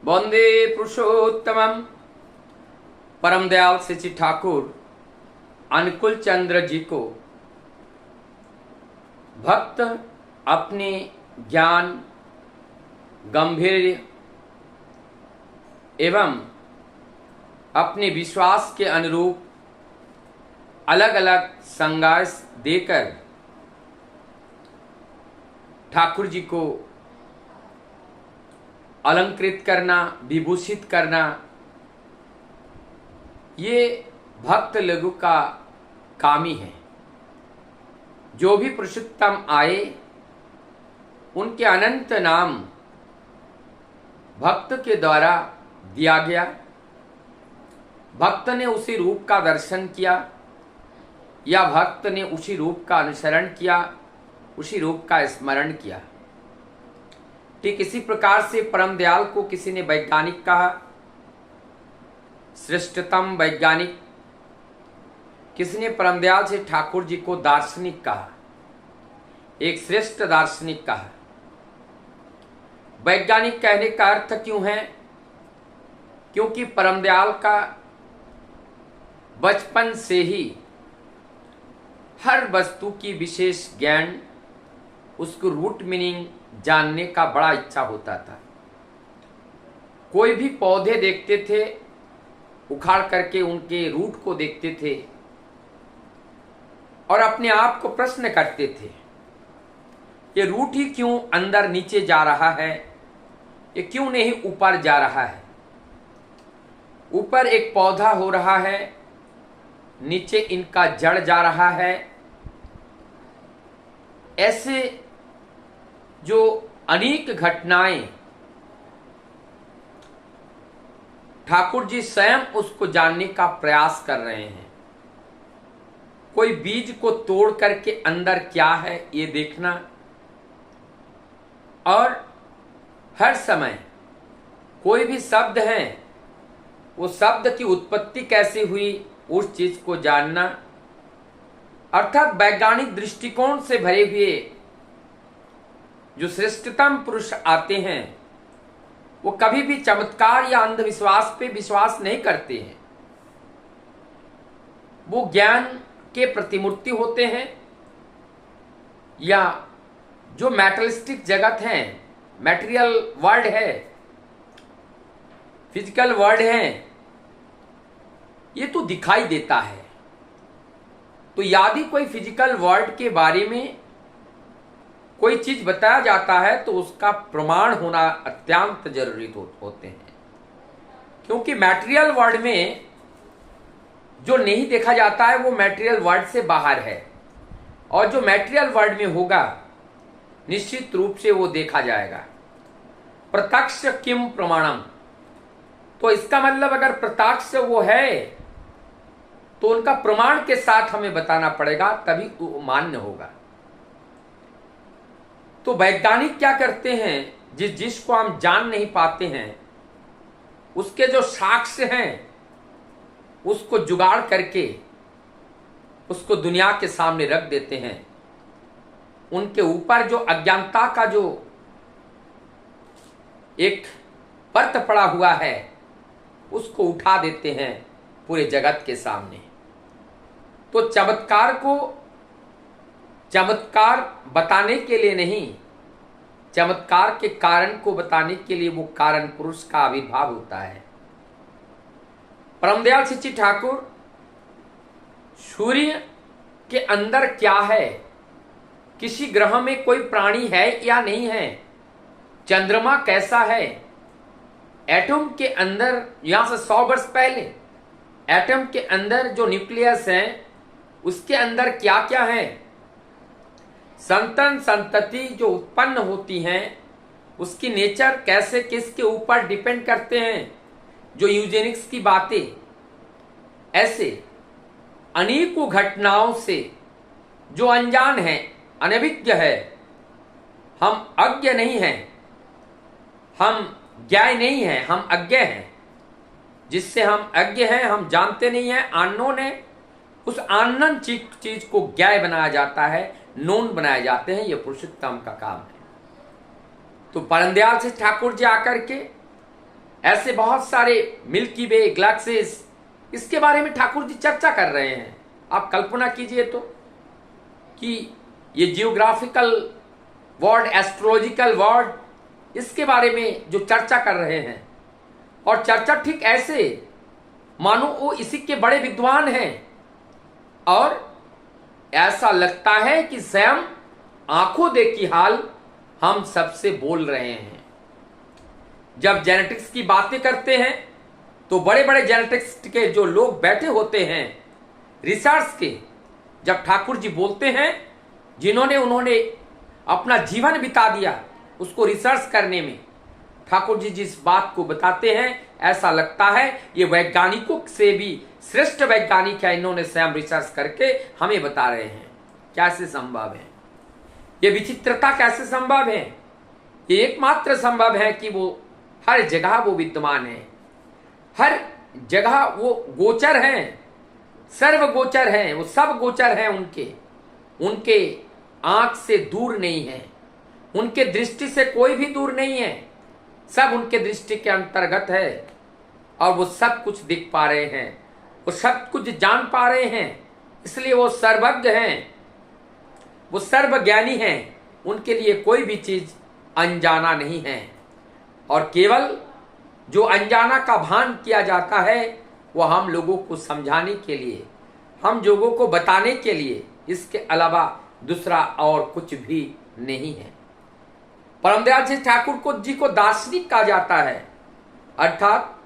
वंदे पुरुषोत्तमम। परम दयाल श्री ठाकुर अनुकूल चंद्र जी को भक्त अपने ज्ञान, गंभीर्य एवं अपने विश्वास के अनुरूप अलग अलग संगास देकर ठाकुर जी को अलंकृत करना, विभूषित करना, ये भक्त लोगों का काम ही है। जो भी पुरुषोत्तम आए उनके अनंत नाम भक्त के द्वारा दिया गया। भक्त ने उसी रूप का दर्शन किया या भक्त ने उसी रूप का अनुसरण किया, उसी रूप का स्मरण किया। ठीक इसी प्रकार से परम दयाल को किसी ने वैज्ञानिक कहा, श्रेष्ठतम वैज्ञानिक। किसी ने परम दयाल से ठाकुर जी को दार्शनिक कहा, एक श्रेष्ठ दार्शनिक कहा। वैज्ञानिक कहने का अर्थ क्यों है? क्योंकि परम दयाल का बचपन से ही हर वस्तु की विशेष ज्ञान, उसको रूट मीनिंग जानने का बड़ा इच्छा होता था। कोई भी पौधे देखते थे, उखाड़ करके उनके रूट को देखते थे और अपने आप को प्रश्न करते थे, ये रूट ही क्यों अंदर नीचे जा रहा है, ये क्यों नहीं ऊपर जा रहा है। ऊपर एक पौधा हो रहा है, नीचे इनका जड़ जा रहा है। ऐसे जो अनेक घटनाएं ठाकुर जी स्वयं उसको जानने का प्रयास कर रहे हैं। कोई बीज को तोड़ करके अंदर क्या है ये देखना, और हर समय कोई भी शब्द है, वो शब्द की उत्पत्ति कैसे हुई उस चीज को जानना। अर्थात वैज्ञानिक दृष्टिकोण से भरे हुए जो श्रेष्ठतम पुरुष आते हैं वो कभी भी चमत्कार या अंधविश्वास पे विश्वास नहीं करते हैं। वो ज्ञान के प्रतिमूर्ति होते हैं, या जो मैटेरियलिस्टिक जगत है, मैटेरियल वर्ल्ड है, फिजिकल वर्ल्ड है, ये तो दिखाई देता है। तो यदि कोई फिजिकल वर्ल्ड के बारे में कोई चीज बताया जाता है तो उसका प्रमाण होना अत्यंत जरूरी होते हैं। क्योंकि मैटेरियल वर्ल्ड में जो नहीं देखा जाता है वो मैटेरियल वर्ल्ड से बाहर है, और जो मैटेरियल वर्ल्ड में होगा निश्चित रूप से वो देखा जाएगा। प्रत्यक्ष किम प्रमाणम, तो इसका मतलब अगर प्रत्यक्ष वो है तो उनका प्रमाण के साथ हमें बताना पड़ेगा, तभी वो मान्य होगा। तो वैज्ञानिक क्या करते हैं, जिसको हम जान नहीं पाते हैं उसके जो साक्ष्य हैं उसको जुगाड़ करके उसको दुनिया के सामने रख देते हैं। उनके ऊपर जो अज्ञानता का जो एक परत पड़ा हुआ है उसको उठा देते हैं पूरे जगत के सामने। तो चमत्कार को चमत्कार बताने के लिए नहीं, चमत्कार के कारण को बताने के लिए वो कारण पुरुष का आविर्भाव होता है। परम दयाल श्री ठाकुर सूर्य के अंदर क्या है, किसी ग्रह में कोई प्राणी है या नहीं है, चंद्रमा कैसा है, एटम के अंदर यहां से 100 वर्ष पहले एटम के अंदर जो न्यूक्लियस है उसके अंदर क्या क्या है, संतान संतति जो उत्पन्न होती हैं उसकी नेचर कैसे किसके ऊपर डिपेंड करते हैं, जो यूजेनिक्स की बातें, ऐसे अनेकों घटनाओं से जो अनजान है, अनभिज्ञ है, हम अज्ञ नहीं हैं, हम ज्ञाय नहीं हैं, हम अज्ञ हैं। जिससे हम अज्ञ हैं, हम जानते नहीं हैं, अननोन है, उस अननोन चीज को ज्ञाय बनाया जाता है, नोन बनाए जाते हैं। ये पुरुषोत्तम का काम है। तो परम दयाल से ठाकुर जी आकर के ऐसे बहुत सारे मिल्की वे, गैलेक्सीज, इसके बारे में ठाकुर जी चर्चा कर रहे हैं। आप कल्पना कीजिए तो कि ये जियोग्राफिकल वर्ड, एस्ट्रोलॉजिकल वर्ड, इसके बारे में जो चर्चा कर रहे हैं, और चर्चा ठीक ऐसे मानो वो इसी के बड़े विद्वान हैं, और ऐसा लगता है कि स्वयं आंखों देखी हाल हम सबसे बोल रहे हैं। जब जेनेटिक्स की बातें करते हैं तो बड़े बड़े जेनेटिक्स के जो लोग बैठे होते हैं रिसर्च के, जब ठाकुर जी बोलते हैं, उन्होंने अपना जीवन बिता दिया उसको रिसर्च करने में, ठाकुर जी जिस बात को बताते हैं ऐसा लगता है ये वैज्ञानिकों से भी श्रेष्ठ वैज्ञानिक है, इन्होंने स्वयं रिसर्च करके हमें बता रहे हैं। कैसे संभव है ये विचित्रता, कैसे संभव है? ये एकमात्र संभव है कि वो हर जगह वो विद्यमान है, हर जगह वो गोचर हैं, सर्व गोचर हैं, वो सब गोचर हैं, उनके आंख से दूर नहीं है, उनके दृष्टि से कोई भी दूर नहीं है, सब उनके दृष्टि के अंतर्गत है, और वो सब कुछ दिख पा रहे हैं, वो सब कुछ जान पा रहे हैं, इसलिए वो सर्वज्ञ हैं, वो सर्वज्ञानी हैं, उनके लिए कोई भी चीज अनजाना नहीं है। और केवल जो अनजाना का भान किया जाता है वो हम लोगों को समझाने के लिए, हम लोगों को बताने के लिए, इसके अलावा दूसरा और कुछ भी नहीं है। परमदयाल जी ठाकुर जी को दार्शनिक कहा जाता है, अर्थात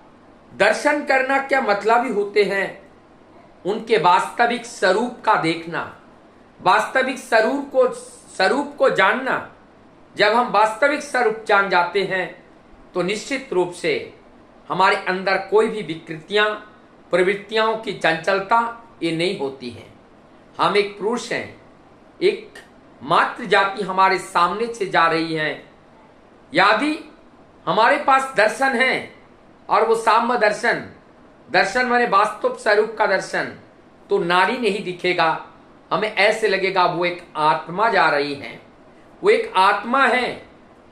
दर्शन करना क्या मतलब ही होते हैं उनके वास्तविक स्वरूप का देखना, वास्तविक स्वरूप को जानना। जब हम वास्तविक स्वरूप जान जाते हैं तो निश्चित रूप से हमारे अंदर कोई भी विकृतियां, प्रवृत्तियों की चंचलता ये नहीं होती हैं। हम एक पुरुष हैं, एक मात्र जाति हमारे सामने से जा रही है, यदि हमारे पास दर्शन है और वो साम्य दर्शन, दर्शन माने वास्तव स्वरूप का दर्शन, तो नारी नहीं दिखेगा, हमें ऐसे लगेगा वो एक आत्मा जा रही है, वो एक आत्मा है,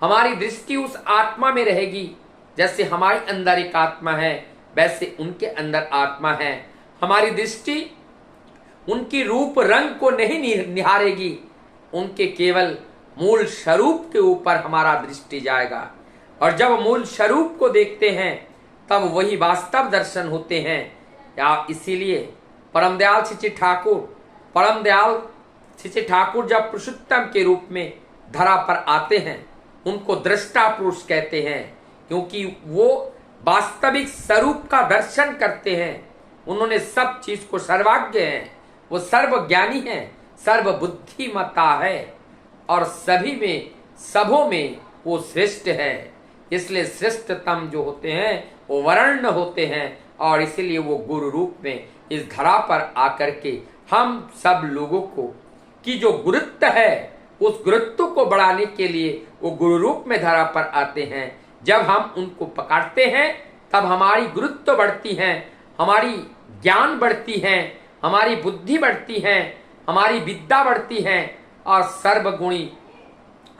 हमारी दृष्टि उस आत्मा में रहेगी। जैसे हमारे अंदर एक आत्मा है वैसे उनके अंदर आत्मा है, हमारी दृष्टि उनकी रूप रंग को नहीं निहारेगी, उनके केवल मूल स्वरूप के ऊपर हमारा दृष्टि जाएगा। और जब मूल स्वरूप को देखते हैं तब वही वास्तव दर्शन होते हैं। या इसीलिए परमदयाल श्री ठाकुर जब पुरुषोत्तम के रूप में धरा पर आते हैं उनको दृष्टा पुरुष कहते हैं, क्योंकि वो वास्तविक स्वरूप का दर्शन करते हैं। उन्होंने सब चीज को सर्वज्ञ हैं, वो सर्वज्ञानी हैं, सर्वबुद्धिमता है, और सभी में सबों में वो श्रेष्ठ है। इसलिए श्रेष्ठतम जो होते हैं वो वर्ण होते हैं, और इसीलिए वो गुरु रूप में इस धरा पर आकर के हम सब लोगों को की जो गुरुत्व है उस गुरुत्व को बढ़ाने के लिए वो गुरु रूप में धरा पर आते हैं। जब हम उनको पकड़ते हैं तब हमारी गुरुत्व बढ़ती है, हमारी ज्ञान बढ़ती है, हमारी बुद्धि बढ़ती है, हमारी विद्या बढ़ती है, और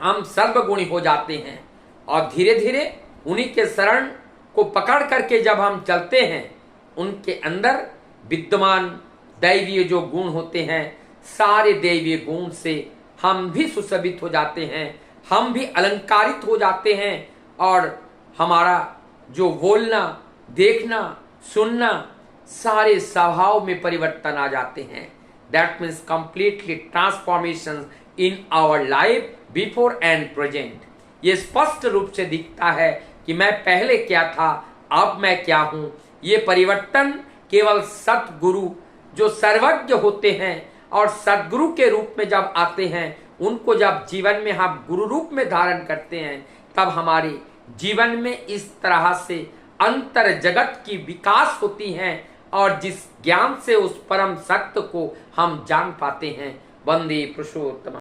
हम सर्वगुणी हो जाते हैं। और धीरे धीरे उन्हीं के शरण को पकड़ करके जब हम चलते हैं, उनके अंदर विद्यमान दैवीय जो गुण होते हैं, सारे दैवीय गुण से हम भी सुशोभित हो जाते हैं, हम भी अलंकारित हो जाते हैं, और हमारा जो बोलना, देखना, सुनना, सारे स्वभाव में परिवर्तन आ जाते हैं। That means completely transformation in our life before and present. ये स्पष्ट रूप से दिखता है कि मैं पहले क्या था, अब मैं क्या हूं। ये परिवर्तन केवल सतगुरु जो सर्वज्ञ होते हैं और सदगुरु के रूप में जब आते हैं, उनको जब जीवन में हम गुरु रूप में धारण करते हैं, तब हमारे जीवन में इस तरह से अंतर जगत की विकास होती है, और जिस ज्ञान से उस परम सत्य को हम जान पाते हैं। वंदे पुरुषोत्तम।